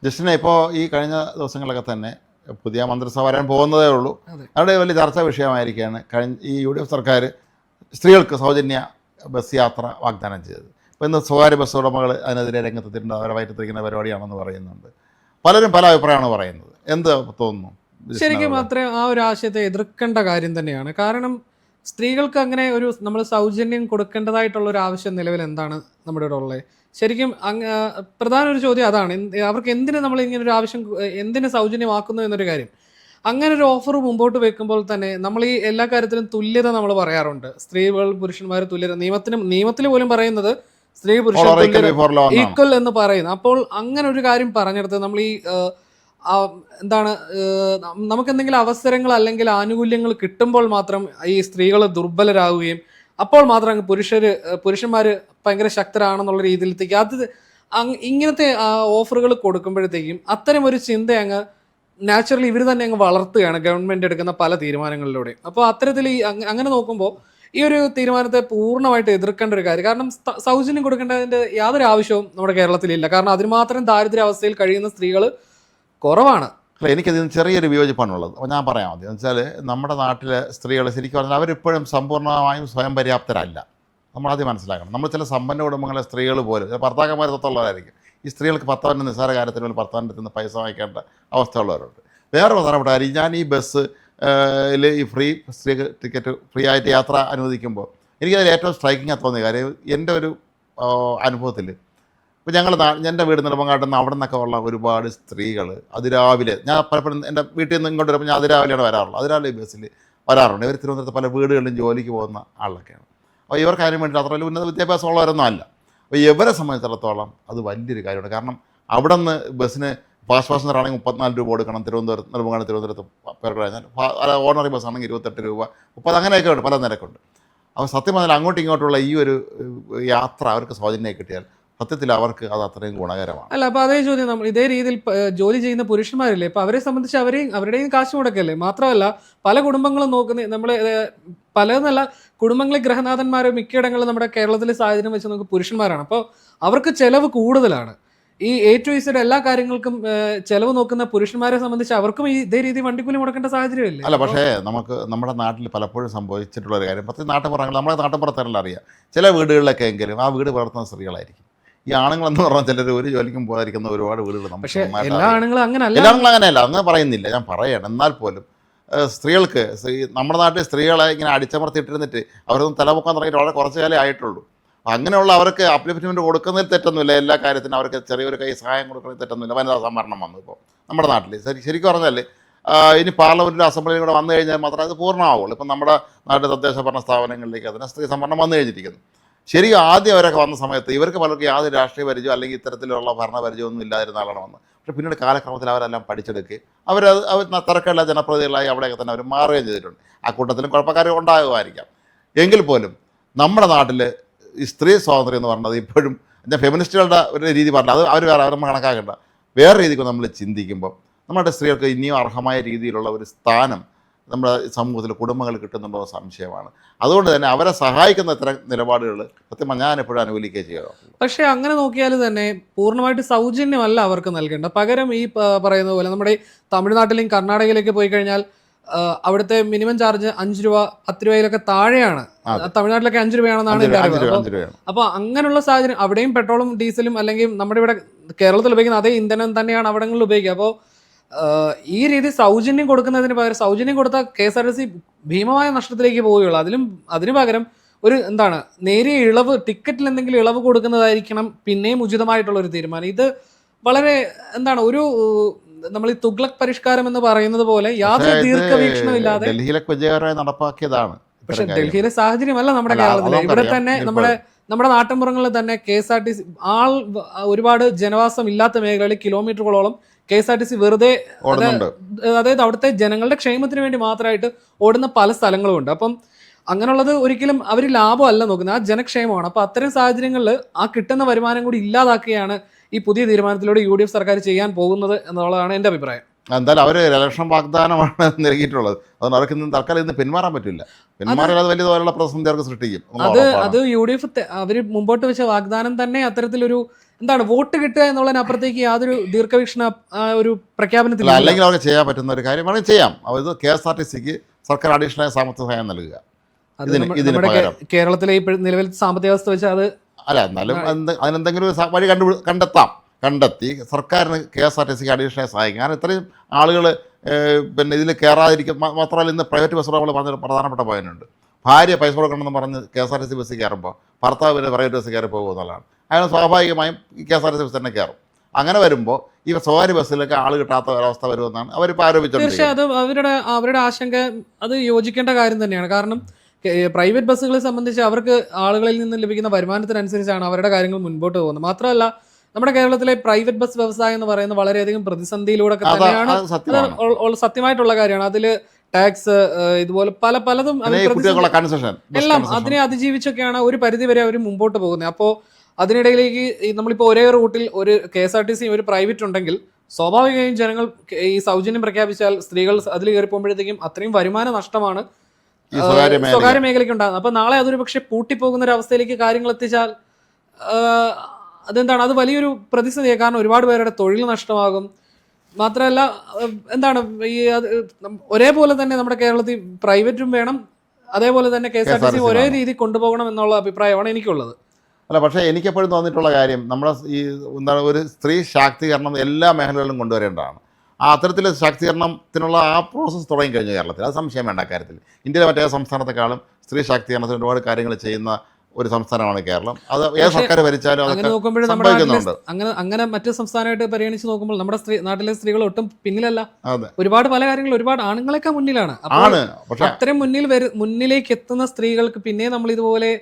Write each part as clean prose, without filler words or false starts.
ജസ്റ്റിനെ ഇപ്പോൾ ഈ കഴിഞ്ഞ ദിവസങ്ങളൊക്കെ തന്നെ പുതിയ മന്ത്രിസഭ വരാൻ പോകുന്നതേ ഉള്ളൂ. അതെ. അവിടെ വലിയ ചർച്ചാ വിഷയമായിരിക്കുകയാണ് ഈ UDF സർക്കാർ സ്ത്രീകൾക്ക് സൗജന്യ ബസ് യാത്ര വാഗ്ദാനം ചെയ്തത്. ഇപ്പോൾ ഇന്ന് സ്വകാര്യ ബസ് ഉടമകൾ അതിനെതിരെ രംഗത്തെത്തിയിട്ടുണ്ട്. അവരെ വയറ്റത്തിരിക്കുന്ന പരിപാടിയാണെന്ന് പറയുന്നുണ്ട്. പലരും പല അഭിപ്രായമാണ് പറയുന്നത്. എന്ത് തോന്നുന്നു? ശരിക്കും അത്രയും ആ ഒരു ആശയത്തെ എതിർക്കേണ്ട കാര്യം തന്നെയാണ്. കാരണം സ്ത്രീകൾക്ക് അങ്ങനെ ഒരു നമ്മൾ സൗജന്യം കൊടുക്കേണ്ടതായിട്ടുള്ള ഒരു ആവശ്യം നിലവിൽ എന്താണ് നമ്മുടെ ഇവിടെ ഉള്ളത്? ശരിക്കും പ്രധാന ഒരു ചോദ്യം അതാണ്. അവർക്ക് എന്തിന് നമ്മൾ ഇങ്ങനെ ഒരു ആവശ്യം എന്തിന് സൗജന്യമാക്കുന്നു എന്നൊരു കാര്യം. അങ്ങനെ ഒരു ഓഫർ മുമ്പോട്ട് വെക്കുമ്പോൾ തന്നെ നമ്മൾ ഈ എല്ലാ കാര്യത്തിലും തുല്യത നമ്മൾ പറയാറുണ്ട്. സ്ത്രീകൾ പുരുഷന്മാർ തുല്യത നിയമത്തിൽ പോലും പറയുന്നത് സ്ത്രീ പുരുഷൻ ഈക്വൽ എന്ന് പറയുന്നു. അപ്പോൾ അങ്ങനെ ഒരു കാര്യം പറഞ്ഞെടുത്ത് നമ്മൾ ഈ എന്താണ് നമുക്ക് എന്തെങ്കിലും അവസരങ്ങൾ അല്ലെങ്കിൽ ആനുകൂല്യങ്ങൾ കിട്ടുമ്പോൾ മാത്രം ഈ സ്ത്രീകൾ ദുർബലരാകുകയും അപ്പോൾ മാത്രം പുരുഷന്മാർ ഭയങ്കര ശക്തരാണെന്നുള്ള രീതിയിലേക്ക് ഇങ്ങനത്തെ ഓഫറുകൾ കൊടുക്കുമ്പോഴത്തേക്കും അത്തരം ഒരു ചിന്ത അങ്ങ് നാച്ചുറലി ഇവർ തന്നെ അങ്ങ് വളർത്തുകയാണ് ഗവൺമെൻറ് എടുക്കുന്ന പല തീരുമാനങ്ങളിലൂടെ. അപ്പോൾ അത്തരത്തിൽ അങ്ങനെ നോക്കുമ്പോൾ ഈ ഒരു തീരുമാനത്തെ പൂർണ്ണമായിട്ട് എതിർക്കേണ്ട ഒരു കാര്യം. കാരണം സൗജന്യം കൊടുക്കേണ്ടതിൻ്റെ യാതൊരു ആവശ്യവും നമ്മുടെ കേരളത്തിലില്ല. കാരണം അതിന് മാത്രം ദാരിദ്ര്യാവസ്ഥയിൽ കഴിയുന്ന സ്ത്രീകൾ കുറവാണ്. അല്ല, എനിക്കതിന് ചെറിയൊരു വിയോജിപ്പാണുള്ളത്. അപ്പോൾ ഞാൻ പറയാം മതി. എന്ന് വെച്ചാൽ നമ്മുടെ നാട്ടിലെ സ്ത്രീകൾ ശരിക്കും പറഞ്ഞാൽ അവരിപ്പോഴും സമ്പൂർണ്ണമായും സ്വയം പര്യാപ്തരല്ല. നമ്മളാദ്യം മനസ്സിലാക്കണം. നമ്മൾ ചില സമ്പന്ന കുടുംബങ്ങളെ സ്ത്രീകൾ പോലും ചില ഭർത്താക്കന്മാർ തൊത്തുള്ളവരായിരിക്കും. ഈ സ്ത്രീകൾക്ക് ഭർത്താവിൻ്റെ നിസ്സാര കാര്യത്തിന് പോലും ഭർത്താവിൻ്റെ നിന്ന് പൈസ വാങ്ങിക്കേണ്ട അവസ്ഥയുള്ളവരുണ്ട്. വേറെ പ്രധാനപ്പെട്ട കാര്യം, ഞാൻ ഈ ബസ് ഈ സ്ത്രീ ടിക്കറ്റ് ഫ്രീ ആയിട്ട് യാത്ര അനുവദിക്കുമ്പോൾ എനിക്കതിൽ ഏറ്റവും സ്ട്രൈക്കിംഗ് തോന്നിയ കാര്യം, എൻ്റെ ഒരു അനുഭവത്തിൽ ഇപ്പോൾ എൻ്റെ വീട് നെടുമങ്ങാട്ടുനിന്ന് അവിടെ നിന്നൊക്കെ ഉള്ള ഒരുപാട് സ്ത്രീകൾ അതിരാവിലെ, ഞാൻ പലപ്പോഴും എൻ്റെ വീട്ടിൽ നിന്ന് ഇങ്ങോട്ട് വരുമ്പോൾ ഞാൻ അതിരാവിലെയാണ് വരാറുള്ളത്. അതിരാവിലെ ഈ ബസ്സിൽ വരാറുണ്ട്. ഇവർ തിരുവനന്തപുരത്ത് പല വീടുകളിലും ജോലിക്ക് പോകുന്ന ആളൊക്കെയാണ്. അപ്പോൾ ഇവർക്ക് അതിന് വേണ്ടി അത്ര വലിയ ഉന്നത വിദ്യാഭ്യാസമുള്ളവരൊന്നും അല്ല. അപ്പോൾ ഇവരെ സംബന്ധിച്ചിടത്തോളം അത് വലിയൊരു കാര്യമാണ്. കാരണം അവിടെ നിന്ന് ബസ്സിന് ഫാസ്റ്റ് പാസഞ്ചറാണെങ്കിൽ 34 രൂപ കൊടുക്കണം. തിരുവനന്തപുരത്ത് പേർ കഴിഞ്ഞാൽ ഓർഡിനറി ബസ്സാണെങ്കിൽ 28 രൂപ 30 അങ്ങനെയൊക്കെ ഉണ്ട്, പല നിരക്കുണ്ട്. അപ്പോൾ സത്യം പറഞ്ഞാൽ അങ്ങോട്ടും ഇങ്ങോട്ടുള്ള ഈ ഒരു യാത്ര അവർക്ക് സൗജന്യമായി കിട്ടിയാൽ സത്യത്തിൽ അവർക്ക് അത് അത്രയും ഗുണകരമാണ്. അല്ല, അപ്പോൾ അതേ ചോദ്യം, നമ്മൾ ഇതേ രീതിയിൽ ജോലി ചെയ്യുന്ന പുരുഷന്മാരില്ലേ, ഇപ്പോൾ അവരെ സംബന്ധിച്ച് അവരുടെയും കാശ് മുടക്കല്ലേ. മാത്രമല്ല പല കുടുംബങ്ങളും നോക്കുന്ന നമ്മൾ പലതെന്നല്ല, കുടുംബങ്ങളെ ഗൃഹനാഥന്മാരോ മിക്കയിടങ്ങളിലും നമ്മുടെ കേരളത്തിലെ സാഹചര്യം വെച്ച് നമുക്ക് പുരുഷന്മാരാണ്. അപ്പോൾ അവർക്ക് ചിലവ് കൂടുതലാണ്. ഈ A to Z എല്ലാ കാര്യങ്ങൾക്കും ചെലവ് നോക്കുന്ന പുരുഷന്മാരെ സംബന്ധിച്ച് അവർക്കും ഇതേ രീതി വണ്ടിക്കൂലി മുടക്കേണ്ട സാഹചര്യമല്ലേ. അല്ല, പക്ഷേ നമുക്ക് നമ്മുടെ നാട്ടിൽ പലപ്പോഴും സംഭവിച്ചിട്ടുള്ള ഒരു കാര്യം, പ്രത്യേകിച്ച് നാട്ടുപുറങ്ങൾ, നമ്മുടെ നാട്ടുപുറത്തെല്ലാം അറിയാം. ചില വീടുകളിലൊക്കെ എങ്കിലും ആ വീട് വളർത്തുന്ന സ്ത്രീകളായിരിക്കും. ഈ ആണുങ്ങളെന്ന് പറഞ്ഞാൽ ചിലർ ഒരു ജോലിക്കും പോകാതിരിക്കുന്ന ഒരുപാട് വീടുകൾ പക്ഷേ എല്ലാ ആണുങ്ങളും അങ്ങനെയല്ല. എല്ലാ ആണുങ്ങളും അങ്ങനെയല്ല, അങ്ങനെ പറയുന്നില്ല, ഞാൻ പറയണം. എന്നാൽ പോലും സ്ത്രീകൾക്ക് നമ്മുടെ നാട്ടിൽ സ്ത്രീകളെ ഇങ്ങനെ അടിച്ചമർത്തിയിട്ടിരുന്നിട്ട് അവരൊന്നും തലമുക്കാൻ തുടങ്ങിയിട്ട് വളരെ കുറച്ച് കാലേ ആയിട്ടുള്ളൂ. അങ്ങനെയുള്ള അവർക്ക് അപ്ലിഫ്റ്റ്മെൻറ്റ് കൊടുക്കുന്നതിൽ തെറ്റൊന്നുമില്ല. എല്ലാ കാര്യത്തിനും അവർക്ക് ചെറിയൊരു കൈ സഹായം കൊടുക്കുന്നതിൽ തെറ്റൊന്നുമില്ല. വനിതാ സംവരണം വന്നു ഇപ്പോൾ നമ്മുടെ നാട്ടിൽ. ശരിക്കും പറഞ്ഞാൽ ഇനി പാർലമെൻറ്റിലും അസംബ്ലിയിലും കൂടെ വന്നു കഴിഞ്ഞാൽ മാത്രമേ അത് പൂർണ്ണമാവുള്ളൂ. ഇപ്പം നമ്മുടെ നാട്ടിൽ തദ്ദേശ ഭരണ സ്ഥാപനങ്ങളിലേക്ക് അതിന് സ്ത്രീ സംവരണം വന്നു കഴിഞ്ഞിരിക്കുന്നു. ശരിക്കും ആദ്യം അവരൊക്കെ വന്ന സമയത്ത് ഇവർക്ക് പലർക്കും യാതൊരു രാഷ്ട്രീയ പരിചയം അല്ലെങ്കിൽ ഇത്തരത്തിലുള്ള ഭരണ പരിചയമൊന്നും ഇല്ലാതിരുന്ന ആളാണ് വന്നത്. പക്ഷേ പിന്നീട് കാലക്രമത്തിൽ അവരെല്ലാം പഠിച്ചെടുക്കുകയും അവർ തിരക്കുള്ള ജനപ്രതിനിധികളായി അവിടെയൊക്കെ തന്നെ അവർ മാറുകയും ചെയ്തിട്ടുണ്ട്. ആ കൂട്ടത്തിലും കുഴപ്പക്കാർ ഉണ്ടാകുമായിരിക്കാം. എങ്കിൽ പോലും നമ്മുടെ നാട്ടിൽ ഈ സ്ത്രീ സ്വാതന്ത്ര്യം എന്ന് പറഞ്ഞത് ഇപ്പോഴും, ഞാൻ ഫെമിനിസ്റ്റുകളുടെ ഒരു രീതി പറഞ്ഞത് അത് അവർ നമ്മൾ കണക്കാക്കേണ്ട. വേറെ രീതിക്ക് നമ്മൾ ചിന്തിക്കുമ്പോൾ നമ്മുടെ സ്ത്രീകൾക്ക് ഇനിയും അർഹമായ രീതിയിലുള്ള ഒരു സ്ഥാനം നമ്മുടെ സമൂഹത്തിൽ കുടുംബങ്ങൾ കിട്ടുന്നുണ്ടോ സംശയമാണ്. അതുകൊണ്ട് തന്നെ അവരെ സഹായിക്കുന്ന ഇത്തരം നിലപാടുകൾ സത്യം ഞാൻ എപ്പോഴും അനുകൂലിക്കുകയും ചെയ്യുക. പക്ഷേ അങ്ങനെ നോക്കിയാൽ തന്നെ പൂർണ്ണമായിട്ട് സൗജന്യമല്ല അവർക്ക് നൽകേണ്ട. പകരം ഈ പറയുന്ന പോലെ നമ്മുടെ തമിഴ്നാട്ടിലെയും കർണാടകയിലേക്ക് പോയി കഴിഞ്ഞാൽ അവിടുത്തെ മിനിമം ചാർജ് 5 രൂപ 10 രൂപയിലൊക്കെ താഴെയാണ്. തമിഴ്നാട്ടിലൊക്കെ 5 രൂപയാണെന്നാണ് എൻ്റെ അറിവ്. അപ്പോൾ അങ്ങനെയുള്ള സാഹചര്യം, അവിടെയും പെട്രോളും ഡീസലും അല്ലെങ്കിൽ നമ്മുടെ ഇവിടെ കേരളത്തിൽ ഉപയോഗിക്കുന്ന അതേ ഇന്ധനം തന്നെയാണ് അവിടങ്ങളിൽ ഉപയോഗിക്കുക. അപ്പോൾ ഈ രീതി സൗജന്യം കൊടുക്കുന്നതിന് പകരം, സൗജന്യം കൊടുത്ത KSRTC ഭീമമായ നഷ്ടത്തിലേക്ക് പോവുകയുള്ളൂ. അതിന് പകരം ഒരു നേരിയ ഇളവ്, ടിക്കറ്റിൽ എന്തെങ്കിലും ഇളവ് കൊടുക്കുന്നതായിരിക്കണം പിന്നെയും ഉചിതമായിട്ടുള്ള ഒരു തീരുമാനം. ഇത് വളരെ ഒരു നമ്മൾ ഈ തുഗ്ലക് പരിഷ്കാരം എന്ന് പറയുന്നത് പോലെ യാതൊരു ദീർഘവീക്ഷണമില്ലാതെ ഡൽഹിയിലൊക്കെ വിജയകരമായി നടപ്പാക്കിയതാണ്. പക്ഷെ ഡൽഹിയിലെ സാഹചര്യമല്ല നമ്മുടെ കേരളത്തിലെ. ഇവിടെ തന്നെ നമ്മുടെ നാട്ടിൻപുറങ്ങളിൽ തന്നെ KSRTC ഒരുപാട് ജനവാസം ഇല്ലാത്ത മേഖലകളിൽ കിലോമീറ്ററുകളോളം KSRTC വെറുതെ, അതായത് അവിടുത്തെ ജനങ്ങളുടെ ക്ഷേമത്തിന് വേണ്ടി മാത്രമായിട്ട് ഓടുന്ന പല സ്ഥലങ്ങളും ഉണ്ട്. അപ്പം അങ്ങനെയുള്ളത് ഒരിക്കലും അവർ ലാഭമല്ല നോക്കുന്നത്, ആ ജനക്ഷേമമാണ്. അപ്പോൾ അത്തരം സാഹചര്യങ്ങളിൽ ആ കിട്ടുന്ന വരുമാനം കൂടി ഇല്ലാതാക്കുകയാണ് ഈ പുതിയ തീരുമാനത്തിലൂടെ UDF സർക്കാർ ചെയ്യാൻ പോകുന്നത് എന്നുള്ളതാണ് എൻ്റെ അഭിപ്രായം. എന്തായാലും അവർ ഇലക്ഷൻ വാഗ്ദാനമാണ് നൽകിയിട്ടുള്ളത്. അതുകൊണ്ട് അവർക്ക് ഇന്ന് തൽക്കാലം ഇന്ന് പിന്മാറാൻ പറ്റില്ല. പിന്മാറിയാൽ അത് വലിയ പ്രതിസന്ധി അവർക്ക് സൃഷ്ടിക്കും. അത് UDF അവർ മുമ്പോട്ട് വെച്ച വാഗ്ദാനം തന്നെ അത്തരത്തിലൊരു എന്താണ് വോട്ട് കിട്ടുക എന്നുള്ളതിനപ്പുറത്തേക്ക് യാതൊരു ദീർഘവീക്ഷണ ഒരു പ്രഖ്യാപനത്തിൽ അല്ലെങ്കിൽ അവർക്ക് ചെയ്യാൻ പറ്റുന്ന ഒരു കാര്യം വേണമെങ്കിൽ ചെയ്യാം. അത് KSRTCക്ക് സർക്കാർ അഡീഷണൽ സാമ്പത്തിക സഹായം നൽകുക. ഇതിന് പകരം കേരളത്തിലെ ഈ നിലവിലത്തെ സാമ്പത്തിക അവസ്ഥ വെച്ചാൽ അത് അല്ല, എന്നാലും അതിനെന്തെങ്കിലും ഒരു വഴി കണ്ടെത്തി സർക്കാരിന് KSRTCക്ക് അഡീഷണൽ സഹായിക്കും. കാരണം ഇത്രയും ആളുകൾ പിന്നെ ഇതിൽ കയറാതിരിക്കും. മാത്രമല്ല ഇന്ന് പ്രൈവറ്റ് ബസ് നമ്മൾ പറഞ്ഞ പ്രധാനപ്പെട്ട പോയിന്റ്, ഭാര്യ പൈസ കൊടുക്കണമെന്ന് പറഞ്ഞ് KSRTC ബസ്സിൽ കയറുമ്പോൾ ഭർത്താവ് പിന്നെ പ്രൈവറ്റ് ബസ്സിൽ കയറി പോകുക എന്നുള്ളതാണ്. അയാൾ സ്വാഭാവികമായും KSRTC ബസ് തന്നെ കയറും. അങ്ങനെ വരുമ്പോൾ ഈ സ്വകാര്യ ബസ്സിലൊക്കെ ആൾ കിട്ടാത്ത ഒരവസ്ഥ വരുമെന്നാണ് അവരിപ്പോൾ ആരോപിച്ചുകൊണ്ടിരിക്കുന്നത്. തീർച്ചയായും അവരുടെ ആശങ്ക അത് യോജിക്കേണ്ട കാര്യം തന്നെയാണ്. കാരണം പ്രൈവറ്റ് ബസ്സുകളെ സംബന്ധിച്ച് അവർക്ക് ആളുകളിൽ നിന്ന് ലഭിക്കുന്ന വരുമാനത്തിനനുസരിച്ചാണ് അവരുടെ കാര്യങ്ങൾ മുൻപോട്ട് പോകുന്നത്. മാത്രമല്ല നമ്മുടെ കേരളത്തിലെ പ്രൈവറ്റ് ബസ് വ്യവസായം എന്ന് പറയുന്നത് വളരെയധികം പ്രതിസന്ധിയിലൂടെ തന്നെയാണ്. സത്യമായിട്ടുള്ള കാര്യമാണ്. അതിൽ ടാക്സ് ഇതുപോലെ പലതും എല്ലാം അതിനെ അതിജീവിച്ചൊക്കെയാണ് ഒരു പരിധി വരെ അവർ മുമ്പോട്ട് പോകുന്നത്. അപ്പോൾ അതിനിടയിലേക്ക് നമ്മളിപ്പോൾ ഒരേ റൂട്ടിൽ ഒരു KSRTC ഒരു പ്രൈവറ്റ് ഉണ്ടെങ്കിൽ സ്വാഭാവികമായും ജനങ്ങൾ ഈ സൗജന്യം പ്രഖ്യാപിച്ചാൽ സ്ത്രീകൾ അതിൽ കയറി പോകുമ്പോഴത്തേക്കും അത്രയും വരുമാന നഷ്ടമാണ് സ്വകാര്യ മേഖലയ്ക്ക് ഉണ്ടാകുന്നത്. അപ്പോൾ നാളെ അതൊരു പക്ഷെ പൂട്ടിപ്പോകുന്ന ഒരു അവസ്ഥയിലേക്ക് കാര്യങ്ങൾ എത്തിച്ചാൽ അതെന്താണ്, അത് വലിയൊരു പ്രതിസന്ധിയാണ്. കാരണം ഒരുപാട് പേരുടെ തൊഴിൽ നഷ്ടമാകും. മാത്രമല്ല എന്താണ് ഈ ഒരേപോലെ തന്നെ നമ്മുടെ കേരളത്തിൽ പ്രൈവറ്റും വേണം, അതേപോലെ തന്നെ KSRTC ഒരേ രീതി കൊണ്ടുപോകണം എന്നുള്ള അഭിപ്രായമാണ് എനിക്കുള്ളത്. അല്ല, പക്ഷേ എനിക്കെപ്പോഴും തോന്നിയിട്ടുള്ള കാര്യം നമ്മുടെ ഈ എന്താണ് ഒരു സ്ത്രീ ശാക്തീകരണം എല്ലാ മേഖലകളിലും കൊണ്ടുവരേണ്ടതാണ്. അത്തരത്തിൽ ശാക്തീകരണത്തിനുള്ള ആ പ്രോസസ്സ് തുടങ്ങിക്കഴിഞ്ഞു കേരളത്തിൽ. അത് സംശയം വേണ്ട കാര്യത്തിൽ. ഇന്ത്യയിലെ മറ്റേ സംസ്ഥാനത്തെക്കാളും സ്ത്രീ ശാക്തീകരണത്തിന് ഒരുപാട് കാര്യങ്ങൾ ചെയ്യുന്ന ഒരു സംസ്ഥാനമാണ് കേരളം. അത് ഏത് സർക്കാർ ഭരിച്ചാലും അങ്ങനെ നോക്കുമ്പോൾ അങ്ങനെ മറ്റു സംസ്ഥാനമായിട്ട് പരിഗണിച്ച് നോക്കുമ്പോൾ നമ്മുടെ നാട്ടിലെ സ്ത്രീകൾ ഒട്ടും പിന്നിലല്ല. ഒരുപാട് പല കാര്യങ്ങളും ഒരുപാട് ആണുങ്ങളെക്കാൾ മുന്നിലാണ്. അത്രയും മുന്നിലേക്ക് എത്തുന്ന സ്ത്രീകൾക്ക് പിന്നെ നമ്മൾ ഇതുപോലെ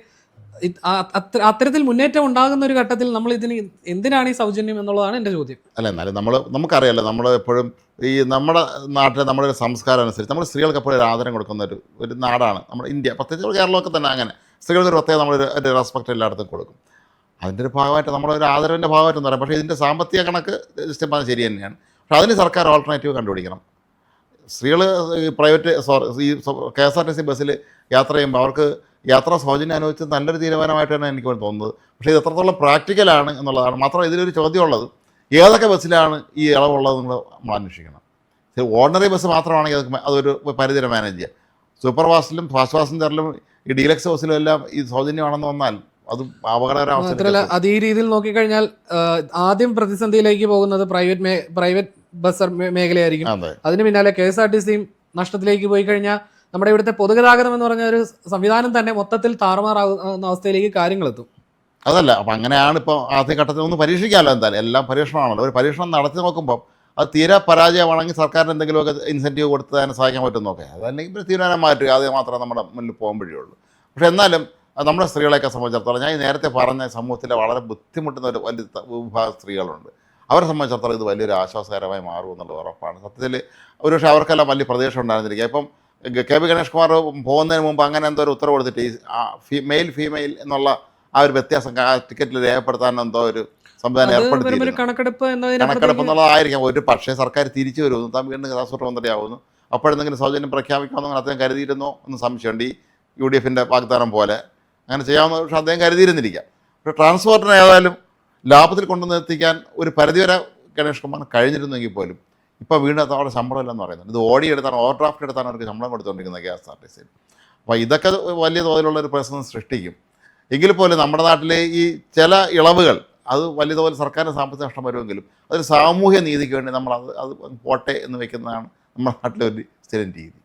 അത്തരത്തിൽ മുന്നേറ്റം ഉണ്ടാകുന്ന ഒരു ഘട്ടത്തിൽ നമ്മൾ ഇതിന് എന്തിനാണ് ഈ സൗജന്യം എന്നുള്ളതാണ് എൻ്റെ ചോദ്യം. അല്ല, എന്നാലും നമുക്കറിയാലോ, നമ്മൾ എപ്പോഴും ഈ നമ്മുടെ നാട്ടിലെ നമ്മുടെ ഒരു സംസ്കാരം അനുസരിച്ച് നമ്മൾ സ്ത്രീകൾക്ക് എപ്പോഴും ഒരു ആദരം കൊടുക്കുന്ന ഒരു നാടാണ് നമ്മുടെ ഇന്ത്യ. പ്രത്യേകിച്ച് കേരളമൊക്കെ തന്നെ അങ്ങനെ സ്ത്രീകൾക്കൊരു പ്രത്യേകം നമ്മളൊരു റെസ്പെക്റ്റ് എല്ലായിടത്തും കൊടുക്കും. അതിൻ്റെ ഒരു ഭാഗമായിട്ട് നമ്മളൊരു ആദരവിൻ്റെ ഭാഗമായിട്ടെന്ന് പറയാം. പക്ഷേ ഇതിൻ്റെ സാമ്പത്തിക കണക്ക് സിസ്റ്റം പറഞ്ഞാൽ ശരി തന്നെയാണ്. പക്ഷേ അതിന് സർക്കാർ ഓൾട്ടർനേറ്റീവ് കണ്ടുപിടിക്കണം. സ്ത്രീകൾ പ്രൈവറ്റ് ഈ KSRTC ബസ്സിൽ യാത്ര ചെയ്യുമ്പോൾ അവർക്ക് യാത്രാ സൗജന്യം അനുവദിച്ച് നല്ലൊരു തീരുമാനമായിട്ടാണ് എനിക്ക് തോന്നുന്നത്. പക്ഷേ ഇത് എത്രത്തോളം പ്രാക്ടിക്കലാണ് എന്നുള്ളതാണ്. മാത്രമല്ല ഇതിലൊരു ചോദ്യമുള്ളത്, ഏതൊക്കെ ബസ്സിലാണ് ഈ ഇളവുള്ളത് നമ്മൾ അന്വേഷിക്കണം. ഓർഡിനറി ബസ് മാത്രമാണെങ്കിൽ അതൊരു പരിധിയിൽ മാനേജ് ചെയ്യുക. സൂപ്പർ ഫാസ്റ്റിലും ഫാസ്റ്റ് പാസഞ്ചറിലും ഈ ഡീലക്സ് ബസ്സിലും എല്ലാം ഈ സൗജന്യമാണെന്ന് വന്നാൽ അത് അപകടകരമായ. അത് ഈ രീതിയിൽ നോക്കിക്കഴിഞ്ഞാൽ ആദ്യം പ്രതിസന്ധിയിലേക്ക് പോകുന്നത് പ്രൈവറ്റ് ബസ് മേഖലയായിരിക്കും. അതിന് പിന്നാലെ KSRTCയും നഷ്ടത്തിലേക്ക് പോയി കഴിഞ്ഞാൽ നമ്മുടെ ഇവിടുത്തെ പൊതുഗതാഗതം എന്ന് പറഞ്ഞ ഒരു സംവിധാനം തന്നെ മൊത്തത്തിൽ താറുമാറാകുന്ന അവസ്ഥയിലേക്ക് കാര്യങ്ങളെത്തും. അതല്ല, അപ്പം അങ്ങനെയാണ് ഇപ്പോൾ ആദ്യഘട്ടത്തിൽ ഒന്ന് പരീക്ഷിക്കാമല്ലോ. എന്തായാലും എല്ലാം പരീക്ഷണമാണല്ലോ. ഒരു പരീക്ഷണം നടത്തി നോക്കുമ്പോൾ അത് തീരെ പരാജയമാണെങ്കിൽ സർക്കാരിന് എന്തെങ്കിലുമൊക്കെ ഇൻസെൻറ്റീവ് കൊടുത്ത് അതിനെ സഹായിക്കാൻ പറ്റും നോക്കാം. അതല്ലെങ്കിൽ തീരുമാനം മാറ്റുക, അത് മാത്രമേ നമ്മുടെ മുന്നിൽ പോകുമ്പോഴേ ഉള്ളൂ. പക്ഷേ എന്നാലും നമ്മുടെ സ്ത്രീകളെയൊക്കെ സംബന്ധിച്ചിടത്തോളം ഞാൻ നേരത്തെ പറഞ്ഞ സമൂഹത്തിലെ വളരെ ബുദ്ധിമുട്ടുന്ന ഒരു വലിയ വിഭാഗം സ്ത്രീകളുണ്ട്. അവരെ സംബന്ധിച്ചിടത്തോളം ഇത് വലിയൊരു ആശ്വാസകരമായി മാറുമെന്നുള്ളത് ഉറപ്പാണ്. സത്യത്തിൽ ഒരുപക്ഷെ അവർക്കെല്ലാം വലിയ പ്രതീക്ഷ ഉണ്ടായിരുന്നിരിക്കുക. ഇപ്പം KB ഗണേഷ് കുമാർ പോകുന്നതിന് മുമ്പ് അങ്ങനെ എന്തോ ഒരു ഉത്തരവ് കൊടുത്തിട്ട് ഈ മെയിൽ ഫീമെയിൽ എന്നുള്ള ആ ഒരു വ്യത്യാസം ടിക്കറ്റിൽ രേഖപ്പെടുത്താൻ എന്തോ ഒരു സംവിധാനം ഏർപ്പെടുത്തി കണക്കെടുപ്പ് എന്നുള്ളതായിരിക്കാം. ഒരു പക്ഷേ സർക്കാർ തിരിച്ചു വരുമെന്ന് താൻ വീണ്ടും രാഷ്ട്രമന്ത്രിയാവുന്നു, അപ്പോഴെന്തെങ്കിലും സൗജന്യം പ്രഖ്യാപിക്കാമെന്ന് അദ്ദേഹം കരുതിയിരുന്നോ എന്ന് സംശയമുണ്ട്. ഈ UDFൻ്റെ വാഗ്ദാനം പോലെ അങ്ങനെ ചെയ്യാവുന്ന പക്ഷേ അദ്ദേഹം കരുതിയിരുന്നിരിക്കാം. പക്ഷേ ട്രാൻസ്പോർട്ടിന് ഏതായാലും ലാഭത്തിൽ കൊണ്ടുവന്ന് എത്തിക്കാൻ ഒരു പരിധിവരെ ഗണേഷ് കുമാർ കഴിഞ്ഞിരുന്നെങ്കിൽ പോലും ഇപ്പോൾ വീണ്ടും അവിടെ ശമ്പളമില്ലെന്ന് പറയുന്നത്. ഇത് ഓടിയെടുത്താണ്, ഓവർ ഡ്രാഫ്റ്റ് എടുത്താണ് അവർക്ക് ശമ്പളം കൊടുത്തുകൊണ്ടിരിക്കുന്നത് KSRTC. അപ്പോൾ ഇതൊക്കെ വലിയ തോതിലുള്ളൊരു പ്രശ്നം സൃഷ്ടിക്കും. എങ്കിൽ പോലും നമ്മുടെ നാട്ടിലെ ഈ ചില ഇളവുകൾ അത് വലിയ തോതിൽ സർക്കാരിന് സാമ്പത്തിക നഷ്ടം വരുമെങ്കിലും അതൊരു സാമൂഹ്യ നീതിക്ക് വേണ്ടി നമ്മൾ അത് പോട്ടെ എന്ന് വെക്കുന്നതാണ് നമ്മുടെ നാട്ടിലെ ഒരു സ്ഥിരം രീതി.